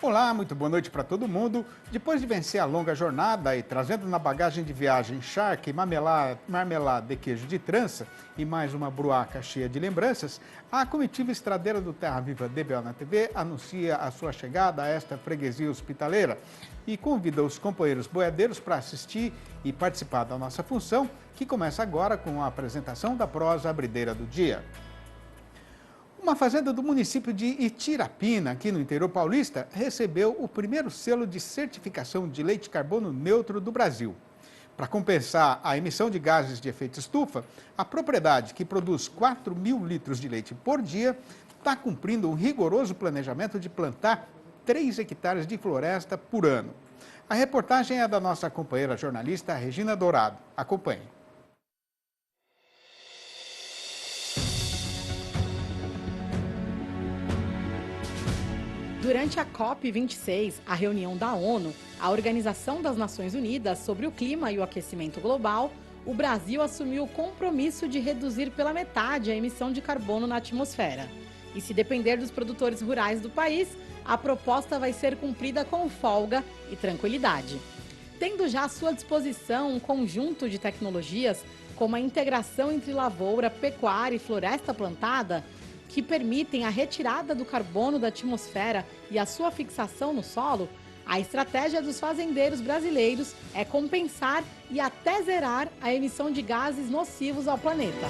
Olá, muito boa noite para todo mundo. Depois de vencer a longa jornada e trazendo na bagagem de viagem charque, marmelada de queijo de trança e mais uma bruaca cheia de lembranças, a comitiva estradeira do Terra Viva DBO na TV anuncia a sua chegada a esta freguesia hospitaleira e convida os companheiros boiadeiros para assistir e participar da nossa função, que começa agora com a apresentação da prosa abrideira do dia. Uma fazenda do município de Itirapina, aqui no interior paulista, recebeu o primeiro selo de certificação de leite carbono neutro do Brasil. Para compensar a emissão de gases de efeito estufa, a propriedade, que produz 4.000 litros de leite por dia, está cumprindo um rigoroso planejamento de plantar 3 hectares de floresta por ano. A reportagem é da nossa companheira jornalista Regina Dourado. Acompanhe. Durante a COP26, a reunião da ONU, a Organização das Nações Unidas sobre o Clima e o Aquecimento Global, o Brasil assumiu o compromisso de reduzir pela metade a emissão de carbono na atmosfera. E se depender dos produtores rurais do país, a proposta vai ser cumprida com folga e tranquilidade. Tendo já à sua disposição um conjunto de tecnologias, como a integração entre lavoura, pecuária e floresta plantada, que permitem a retirada do carbono da atmosfera e a sua fixação no solo, a estratégia dos fazendeiros brasileiros é compensar e até zerar a emissão de gases nocivos ao planeta.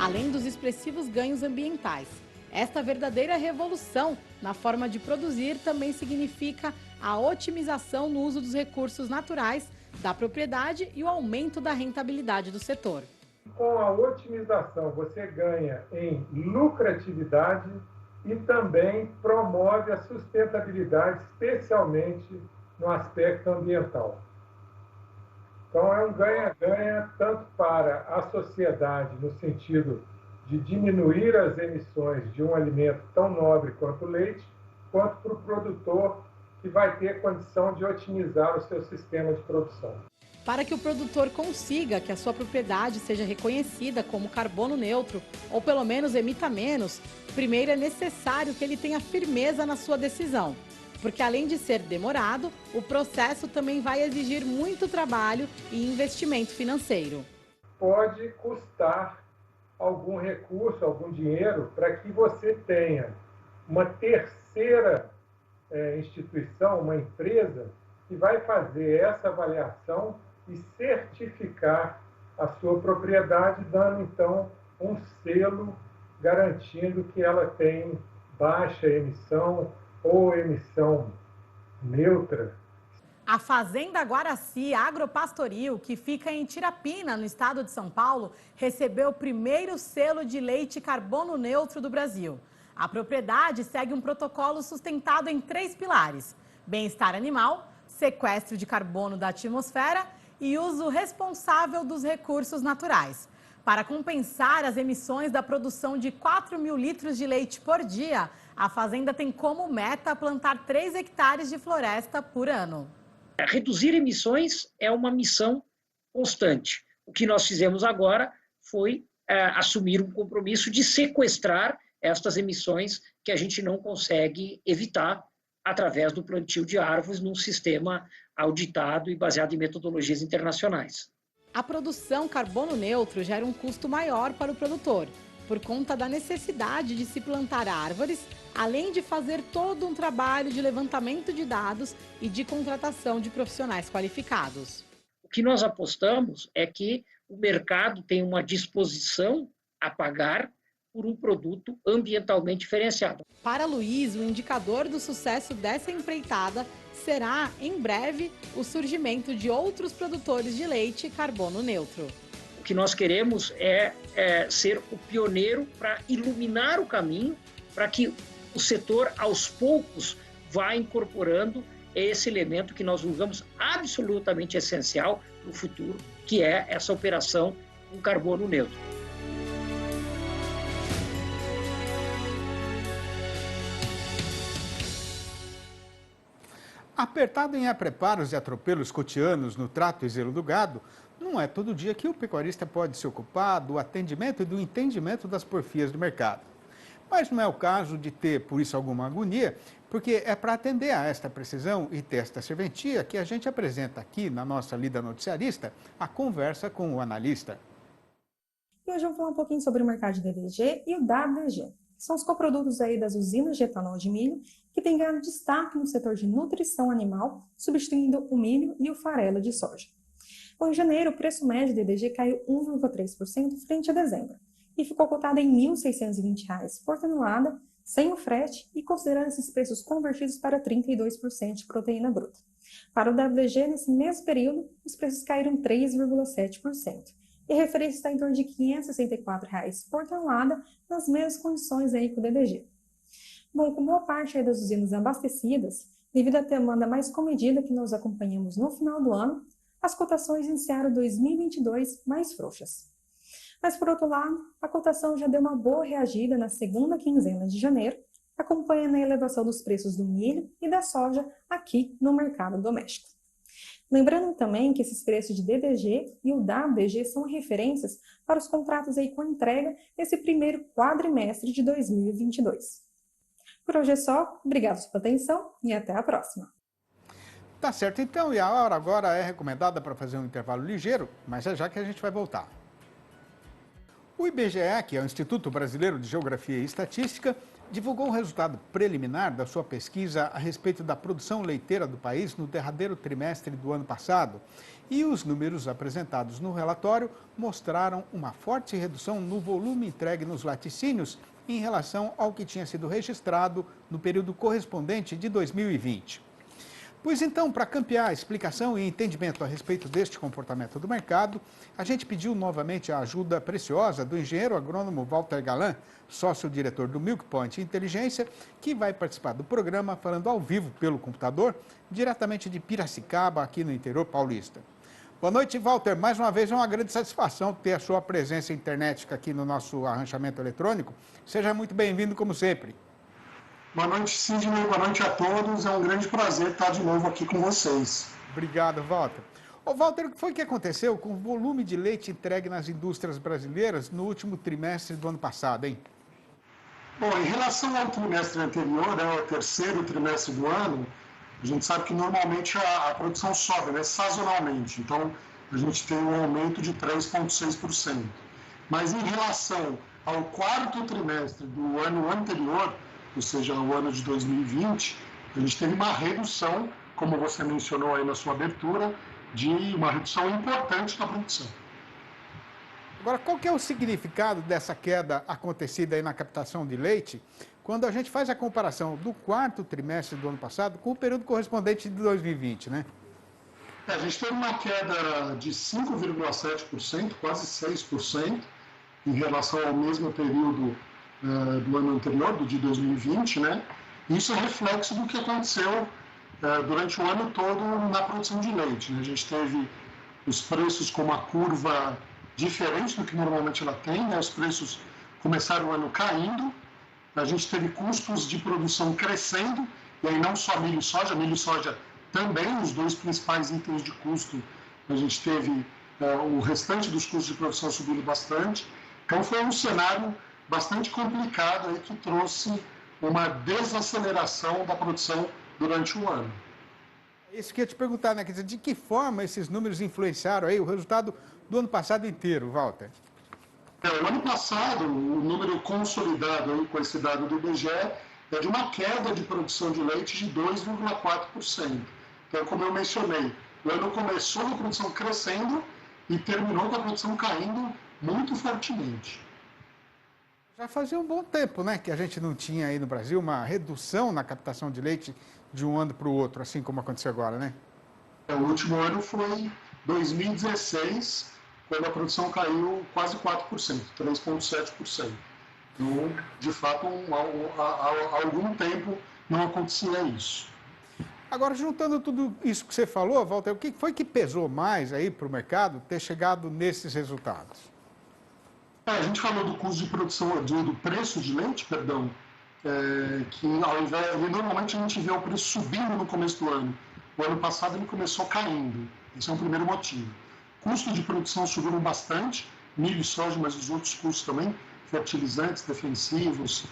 Além dos expressivos ganhos ambientais, esta verdadeira revolução na forma de produzir também significa a otimização no uso dos recursos naturais da propriedade e o aumento da rentabilidade do setor. Com a otimização, você ganha em lucratividade e também promove a sustentabilidade, especialmente no aspecto ambiental. Então, é um ganha-ganha tanto para a sociedade, no sentido de diminuir as emissões de um alimento tão nobre quanto o leite, quanto para o produtor, que vai ter condição de otimizar o seu sistema de produção. Para que o produtor consiga que a sua propriedade seja reconhecida como carbono neutro, ou pelo menos emita menos, primeiro é necessário que ele tenha firmeza na sua decisão. Porque além de ser demorado, o processo também vai exigir muito trabalho e investimento financeiro. Pode custar algum recurso, algum dinheiro, para que você tenha uma terceira instituição, uma empresa, que vai fazer essa avaliação e certificar a sua propriedade, dando então um selo garantindo que ela tem baixa emissão ou emissão neutra. A Fazenda Guaraci Agropastoril, que fica em Itirapina, no estado de São Paulo, recebeu o primeiro selo de leite carbono neutro do Brasil. A propriedade segue um protocolo sustentado em 3 pilares: bem-estar animal, sequestro de carbono da atmosfera e uso responsável dos recursos naturais. Para compensar as emissões da produção de 4.000 litros de leite por dia, a fazenda tem como meta plantar 3 hectares de floresta por ano. Reduzir emissões é uma missão constante. O que nós fizemos agora foi assumir um compromisso de sequestrar estas emissões que a gente não consegue evitar através do plantio de árvores num sistema auditado e baseado em metodologias internacionais. A produção carbono neutro gera um custo maior para o produtor, por conta da necessidade de se plantar árvores, além de fazer todo um trabalho de levantamento de dados e de contratação de profissionais qualificados. O que nós apostamos é que o mercado tem uma disposição a pagar por um produto ambientalmente diferenciado. Para Luiz, o indicador do sucesso dessa empreitada será, em breve, o surgimento de outros produtores de leite carbono neutro. O que nós queremos é ser o pioneiro para iluminar o caminho, para que o setor, aos poucos, vá incorporando esse elemento que nós julgamos absolutamente essencial para o futuro, que é essa operação com carbono neutro. Apertado em apreparos e atropelos cotidianos no trato e zelo do gado, não é todo dia que o pecuarista pode se ocupar do atendimento e do entendimento das porfias do mercado. Mas não é o caso de ter, por isso, alguma agonia, porque é para atender a esta precisão e ter esta serventia que a gente apresenta aqui na nossa Lida Noticiarista a conversa com o analista. E hoje eu vou falar um pouquinho sobre o mercado de DDG e o WDG, que são os coprodutos aí das usinas de etanol de milho, que têm ganhado destaque no setor de nutrição animal, substituindo o milho e o farelo de soja. Bom, em janeiro, o preço médio do DDG caiu 1,3% frente a dezembro, e ficou cotado em R$ 1.620 por tonelada, sem o frete e considerando esses preços convertidos para 32% de proteína bruta. Para o WDG, nesse mesmo período, os preços caíram 3,7%. E a referência está em torno de R$ 564 por tonelada, nas mesmas condições aí com o DDG. Bom, com boa parte aí das usinas abastecidas, devido à demanda mais comedida que nós acompanhamos no final do ano, as cotações iniciaram 2022 mais frouxas. Mas, por outro lado, a cotação já deu uma boa reagida na segunda quinzena de janeiro, acompanhando a elevação dos preços do milho e da soja aqui no mercado doméstico. Lembrando também que esses preços de DDG e o WDG são referências para os contratos aí com entrega nesse primeiro quadrimestre de 2022. Por hoje é só, obrigado pela atenção e até a próxima. Tá certo então, e a hora agora é recomendada para fazer um intervalo ligeiro, mas é já que a gente vai voltar. O IBGE, que é o Instituto Brasileiro de Geografia e Estatística, divulgou o resultado preliminar da sua pesquisa a respeito da produção leiteira do país no derradeiro trimestre do ano passado. E os números apresentados no relatório mostraram uma forte redução no volume entregue nos laticínios em relação ao que tinha sido registrado no período correspondente de 2020. Pois então, para campear a explicação e entendimento a respeito deste comportamento do mercado, a gente pediu novamente a ajuda preciosa do engenheiro agrônomo Walter Galan, sócio-diretor do Milk Point Inteligência, que vai participar do programa falando ao vivo pelo computador, diretamente de Piracicaba, aqui no interior paulista. Boa noite, Walter. Mais uma vez é uma grande satisfação ter a sua presença internética aqui no nosso arranchamento eletrônico. Seja muito bem-vindo, como sempre. Boa noite, Sidney. Boa noite a todos. É um grande prazer estar de novo aqui com vocês. Obrigado, Walter. Ô, Walter, o que foi que aconteceu com o volume de leite entregue nas indústrias brasileiras no último trimestre do ano passado, hein? Bom, em relação ao trimestre anterior, o terceiro trimestre do ano, a gente sabe que normalmente a produção sobe, né, sazonalmente. Então, a gente tem um aumento de 3,6%. Mas em relação ao quarto trimestre do ano anterior, ou seja, o ano de 2020, a gente teve uma redução, como você mencionou aí na sua abertura, de uma redução importante da produção. Agora, qual que é o significado dessa queda acontecida aí na captação de leite, quando a gente faz a comparação do quarto trimestre do ano passado com o período correspondente de 2020, né? A gente teve uma queda de 5,7%, quase 6%, em relação ao mesmo período do ano anterior, do de 2020, né? Isso é reflexo do que aconteceu durante o ano todo na produção de leite, né? A gente teve os preços com uma curva diferente do que normalmente ela tem, né? Os preços começaram o ano caindo, a gente teve custos de produção crescendo, e aí não só milho e soja também, os dois principais itens de custo, a gente teve o restante dos custos de produção subindo bastante. Então foi um cenário bastante complicado aí que trouxe uma desaceleração da produção durante o ano. Isso que eu ia te perguntar, né? Quer dizer, de que forma esses números influenciaram aí o resultado do ano passado inteiro, Walter? O ano passado, o número consolidado aí com esse dado do IBGE é de uma queda de produção de leite de 2,4%. Então, como eu mencionei, o ano começou com a produção crescendo e terminou com a produção caindo muito fortemente. Já fazia um bom tempo, né, que a gente não tinha aí no Brasil uma redução na captação de leite de um ano para o outro, assim como aconteceu agora, né? O último ano foi 2016, quando a produção caiu quase 4%, 3,7%. Então, de fato, há algum tempo não acontecia isso. Agora, juntando tudo isso que você falou, Walter, o que foi que pesou mais aí para o mercado ter chegado nesses resultados? A gente falou do custo de produção, do preço de leite, perdão, que ao invés, normalmente a gente vê o preço subindo no começo do ano. O ano passado ele começou caindo. Esse é um primeiro motivo. Custos de produção subiram bastante, milho e soja, mas os outros custos também, fertilizantes, defensivos,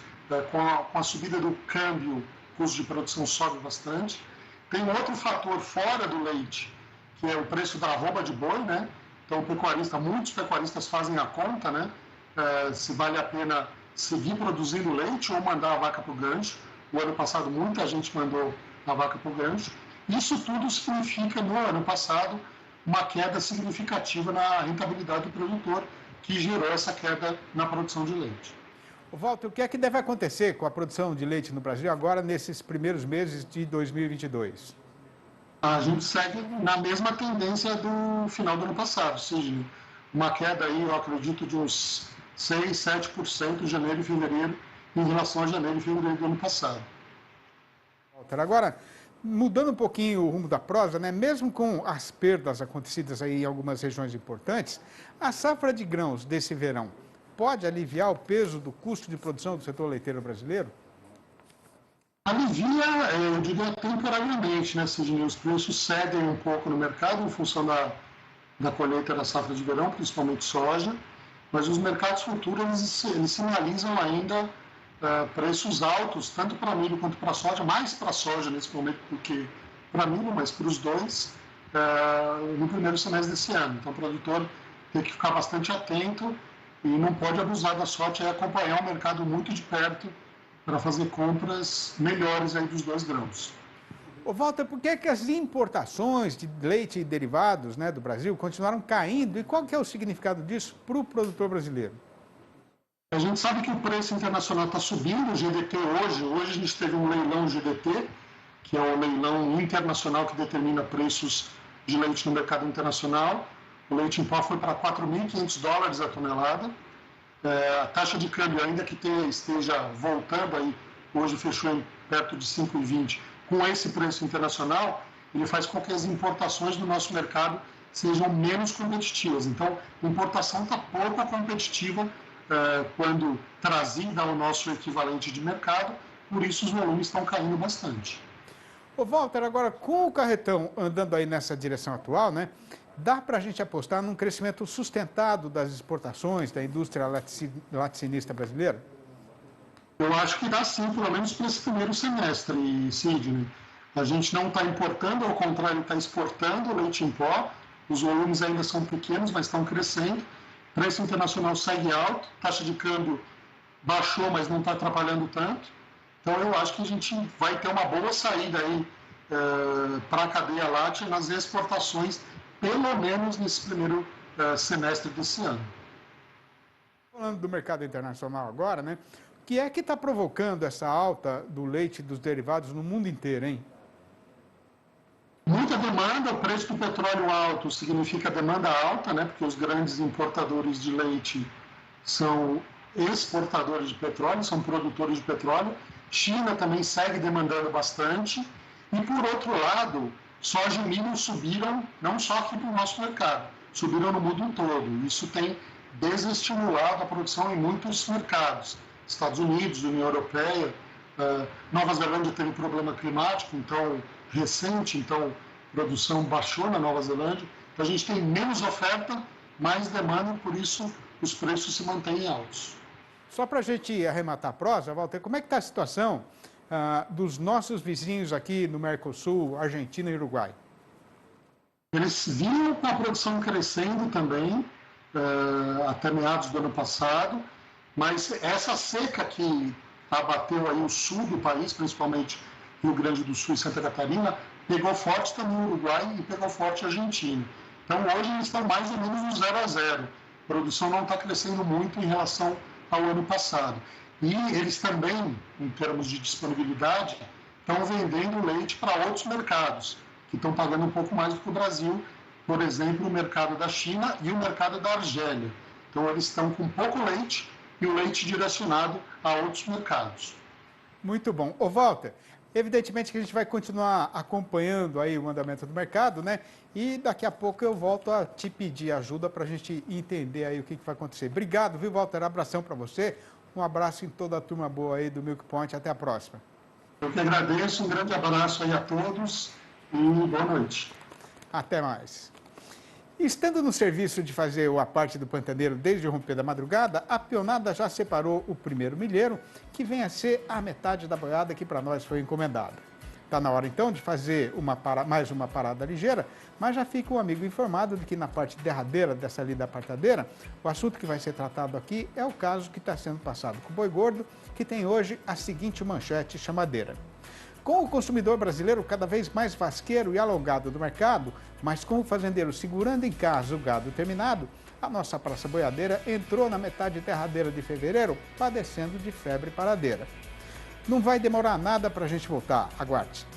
com a subida do câmbio, o custo de produção sobe bastante. Tem outro fator fora do leite, que é o preço da arroba de boi, né? Então, muitos pecuaristas fazem a conta, né? Se vale a pena seguir produzindo leite ou mandar a vaca para o gancho. O ano passado, muita gente mandou a vaca para o gancho. Isso tudo significa, no ano passado, uma queda significativa na rentabilidade do produtor, que gerou essa queda na produção de leite. Walter, o que é que deve acontecer com a produção de leite no Brasil agora, nesses primeiros meses de 2022? A gente segue na mesma tendência do final do ano passado, ou seja, uma queda aí, eu acredito, de uns 6, 7% em janeiro e fevereiro, em relação a janeiro e fevereiro do ano passado. Walter, agora, mudando um pouquinho o rumo da prosa, né? Mesmo com as perdas acontecidas aí em algumas regiões importantes, a safra de grãos desse verão pode aliviar o peso do custo de produção do setor leiteiro brasileiro? Alivia, eu diria, temporariamente, né, Sidney? Os preços cedem um pouco no mercado em função da colheita da safra de verão, principalmente soja, mas os mercados futuros, eles sinalizam ainda preços altos, tanto para milho quanto para soja, mais para soja nesse momento do que para milho, mas para os dois, no primeiro semestre desse ano. Então, o produtor tem que ficar bastante atento e não pode abusar da sorte, é acompanhar o mercado muito de perto para fazer compras melhores aí dos dois grãos. Ô Walter, por que as importações de leite e derivados, né, do Brasil continuaram caindo e qual que é o significado disso para o produtor brasileiro? A gente sabe que o preço internacional está subindo, o GDT hoje a gente teve um leilão GDT, que é o leilão internacional que determina preços de leite no mercado internacional. O leite em pó foi para $4.500 a tonelada. A taxa de câmbio, ainda que esteja voltando, aí, hoje fechou em perto de 5,20, com esse preço internacional, ele faz com que as importações do nosso mercado sejam menos competitivas. Então, a importação está pouco competitiva quando trazida ao nosso equivalente de mercado, por isso os volumes estão caindo bastante. Ô Walter, agora com o carretão andando aí nessa direção atual, né, dá para a gente apostar num crescimento sustentado das exportações da indústria laticinista brasileira? Eu acho que dá sim, pelo menos para esse primeiro semestre, Sidney. A gente não está importando, ao contrário, está exportando leite em pó. Os volumes ainda são pequenos, mas estão crescendo. O preço internacional segue alto, taxa de câmbio baixou, mas não está atrapalhando tanto. Então, eu acho que a gente vai ter uma boa saída aí para a cadeia láctea nas exportações, pelo menos nesse primeiro semestre desse ano. Falando do mercado internacional agora, né? O que é que está provocando essa alta do leite e dos derivados no mundo inteiro, hein? Muita demanda, o preço do petróleo alto significa demanda alta, né? Porque os grandes importadores de leite são exportadores de petróleo, são produtores de petróleo. China também segue demandando bastante. E, por outro lado, soja e milho subiram, não só aqui para o nosso mercado, subiram no mundo todo. Isso tem desestimulado a produção em muitos mercados. Estados Unidos, União Europeia, Nova Zelândia teve problema climático, recente, então a produção baixou na Nova Zelândia. Então a gente tem menos oferta, mais demanda, por isso os preços se mantêm altos. Só para a gente arrematar a prosa, Walter, como é que está a situação dos nossos vizinhos aqui no Mercosul, Argentina e Uruguai? Eles vinham com a produção crescendo também, até meados do ano passado, mas essa seca que abateu aí o sul do país, principalmente Rio Grande do Sul e Santa Catarina, pegou forte também o Uruguai e pegou forte a Argentina. Então hoje eles estão mais ou menos no 0 a 0. A produção não está crescendo muito em relação ao ano passado. E eles também, em termos de disponibilidade, estão vendendo leite para outros mercados, que estão pagando um pouco mais do que o Brasil, por exemplo, o mercado da China e o mercado da Argélia. Então eles estão com pouco leite e o leite direcionado a outros mercados. Muito bom. Ô Walter, evidentemente que a gente vai continuar acompanhando aí o andamento do mercado, né? E daqui a pouco eu volto a te pedir ajuda para a gente entender aí o que vai acontecer. Obrigado, viu, Walter? Abração para você. Um abraço em toda a turma boa aí do Milk Point. Até a próxima. Eu que agradeço. Um grande abraço aí a todos e boa noite. Até mais. Estando no serviço de fazer o aparte do pantaneiro desde o romper da madrugada, a peonada já separou o primeiro milheiro, que vem a ser a metade da boiada que para nós foi encomendada. Está na hora então de fazer mais uma parada ligeira, mas já fica o amigo informado de que na parte derradeira dessa lida apartadeira, o assunto que vai ser tratado aqui é o caso que está sendo passado com o boi gordo, que tem hoje a seguinte manchete chamadeira. Com o consumidor brasileiro cada vez mais vasqueiro e alongado do mercado, mas com o fazendeiro segurando em casa o gado terminado, a nossa praça boiadeira entrou na metade derradeira de fevereiro, padecendo de febre paradeira. Não vai demorar nada para a gente voltar, aguarde.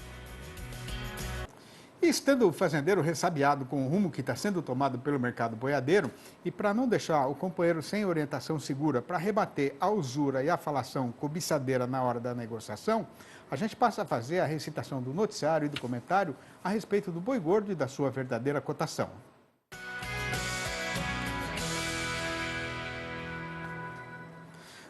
E estando o fazendeiro ressabiado com o rumo que está sendo tomado pelo mercado boiadeiro, e para não deixar o companheiro sem orientação segura para rebater a usura e a falação cobiçadeira na hora da negociação, a gente passa a fazer a recitação do noticiário e do comentário a respeito do boi gordo e da sua verdadeira cotação.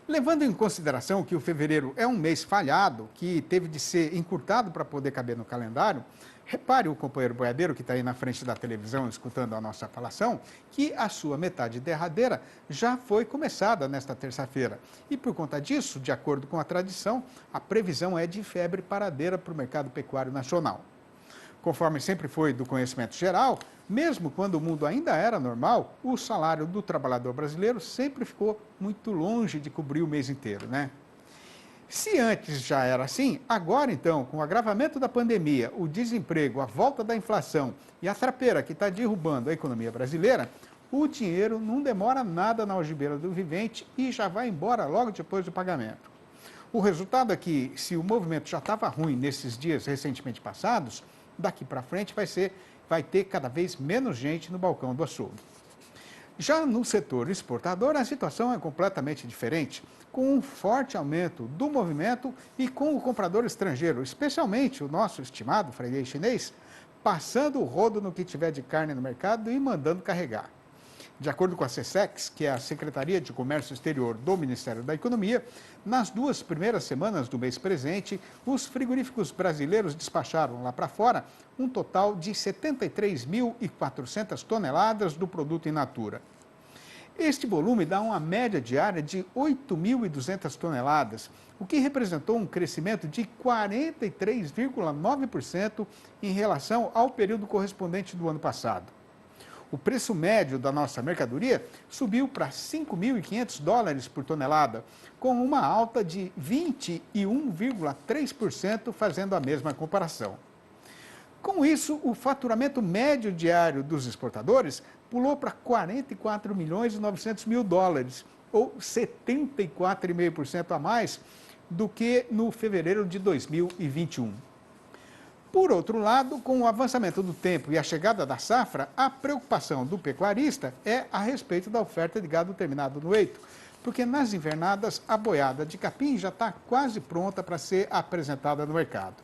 Levando em consideração que o fevereiro é um mês falhado, que teve de ser encurtado para poder caber no calendário, repare o companheiro boiadeiro que está aí na frente da televisão escutando a nossa falação, que a sua metade derradeira já foi começada nesta terça-feira. E por conta disso, de acordo com a tradição, a previsão é de febre paradeira para o mercado pecuário nacional. Conforme sempre foi do conhecimento geral, mesmo quando o mundo ainda era normal, o salário do trabalhador brasileiro sempre ficou muito longe de cobrir o mês inteiro, né? Se antes já era assim, agora então, com o agravamento da pandemia, o desemprego, a volta da inflação e a trapeira que está derrubando a economia brasileira, o dinheiro não demora nada na algibeira do vivente e já vai embora logo depois do pagamento. O resultado é que, se o movimento já estava ruim nesses dias recentemente passados, daqui para frente vai ter cada vez menos gente no balcão do açougue. Já no setor exportador, a situação é completamente diferente, com um forte aumento do movimento e com o comprador estrangeiro, especialmente o nosso estimado freguês chinês, passando o rodo no que tiver de carne no mercado e mandando carregar. De acordo com a SECEX, que é a Secretaria de Comércio Exterior do Ministério da Economia, nas 2 primeiras semanas do mês presente, os frigoríficos brasileiros despacharam lá para fora um total de 73.400 toneladas do produto in natura. Este volume dá uma média diária de 8.200 toneladas, o que representou um crescimento de 43,9% em relação ao período correspondente do ano passado. O preço médio da nossa mercadoria subiu para $5.500 por tonelada, com uma alta de 21,3% fazendo a mesma comparação. Com isso, o faturamento médio diário dos exportadores pulou para $44.900.000, ou 74,5% a mais do que no fevereiro de 2021. Por outro lado, com o avançamento do tempo e a chegada da safra, a preocupação do pecuarista é a respeito da oferta de gado terminado no eito, porque nas invernadas a boiada de capim já está quase pronta para ser apresentada no mercado.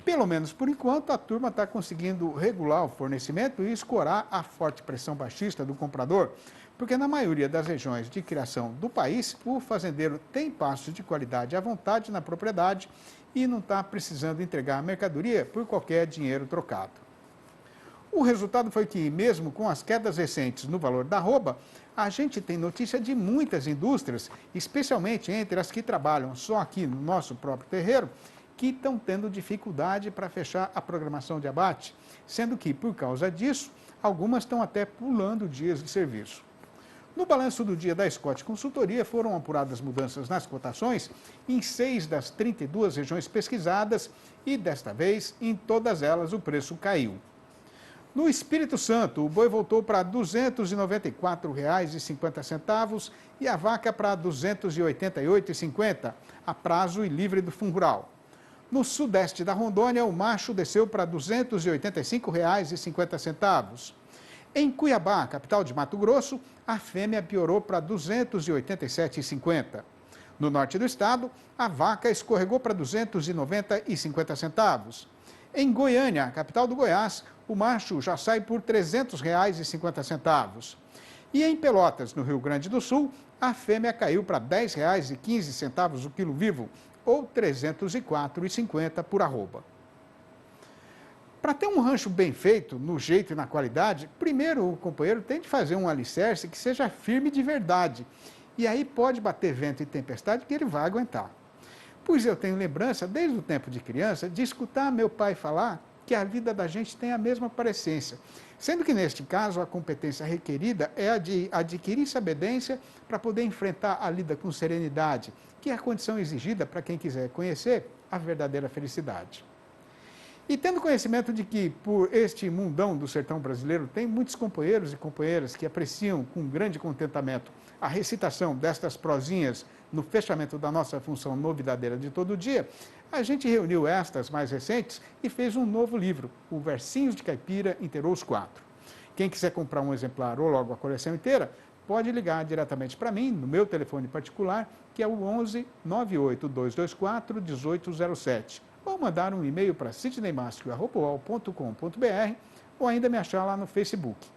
Pelo menos por enquanto, a turma está conseguindo regular o fornecimento e escorar a forte pressão baixista do comprador, porque na maioria das regiões de criação do país, o fazendeiro tem pastos de qualidade à vontade na propriedade e não está precisando entregar a mercadoria por qualquer dinheiro trocado. O resultado foi que, mesmo com as quedas recentes no valor da arroba, a gente tem notícia de muitas indústrias, especialmente entre as que trabalham só aqui no nosso próprio terreiro, que estão tendo dificuldade para fechar a programação de abate, sendo que, por causa disso, algumas estão até pulando dias de serviço. No balanço do dia da Scott Consultoria, foram apuradas mudanças nas cotações em 6 das 32 regiões pesquisadas e, desta vez, em todas elas o preço caiu. No Espírito Santo, o boi voltou para R$ 294,50 e a vaca para R$ 288,50, a prazo e livre do fundo rural. No sudeste da Rondônia, o macho desceu para R$ 285,50. Em Cuiabá, capital de Mato Grosso, a fêmea piorou para R$ 287,50. No norte do estado, a vaca escorregou para R$ 290,50. Em Goiânia, capital do Goiás, o macho já sai por R$ 300,50. E em Pelotas, no Rio Grande do Sul, a fêmea caiu para R$ 10,15 o quilo vivo, ou R$ 304,50 por arroba. Para ter um rancho bem feito, no jeito e na qualidade, primeiro o companheiro tem de fazer um alicerce que seja firme de verdade. E aí pode bater vento e tempestade que ele vai aguentar. Pois eu tenho lembrança, desde o tempo de criança, de escutar meu pai falar que a vida da gente tem a mesma parecência. Sendo que, neste caso, a competência requerida é a de adquirir sabedência para poder enfrentar a lida com serenidade, que é a condição exigida para quem quiser conhecer a verdadeira felicidade. E tendo conhecimento de que, por este mundão do sertão brasileiro, tem muitos companheiros e companheiras que apreciam com grande contentamento a recitação destas prosinhas no fechamento da nossa função novidadeira de todo dia, a gente reuniu estas mais recentes e fez um novo livro, o Versinhos de Caipira, inteirou os 4. Quem quiser comprar um exemplar ou logo a coleção inteira, pode ligar diretamente para mim, no meu telefone particular, que é o 11 98224 1807. Ou mandar um e-mail para sidneymastro@uol.com.br ou ainda me achar lá no Facebook.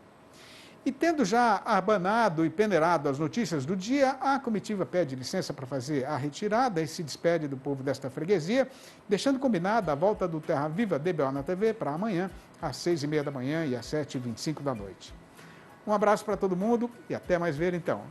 E tendo já abanado e peneirado as notícias do dia, a comitiva pede licença para fazer a retirada e se despede do povo desta freguesia, deixando combinada a volta do Terra Viva DBO na TV para amanhã, às 6h30 da manhã e às 7h25 da noite. Um abraço para todo mundo e até mais ver então.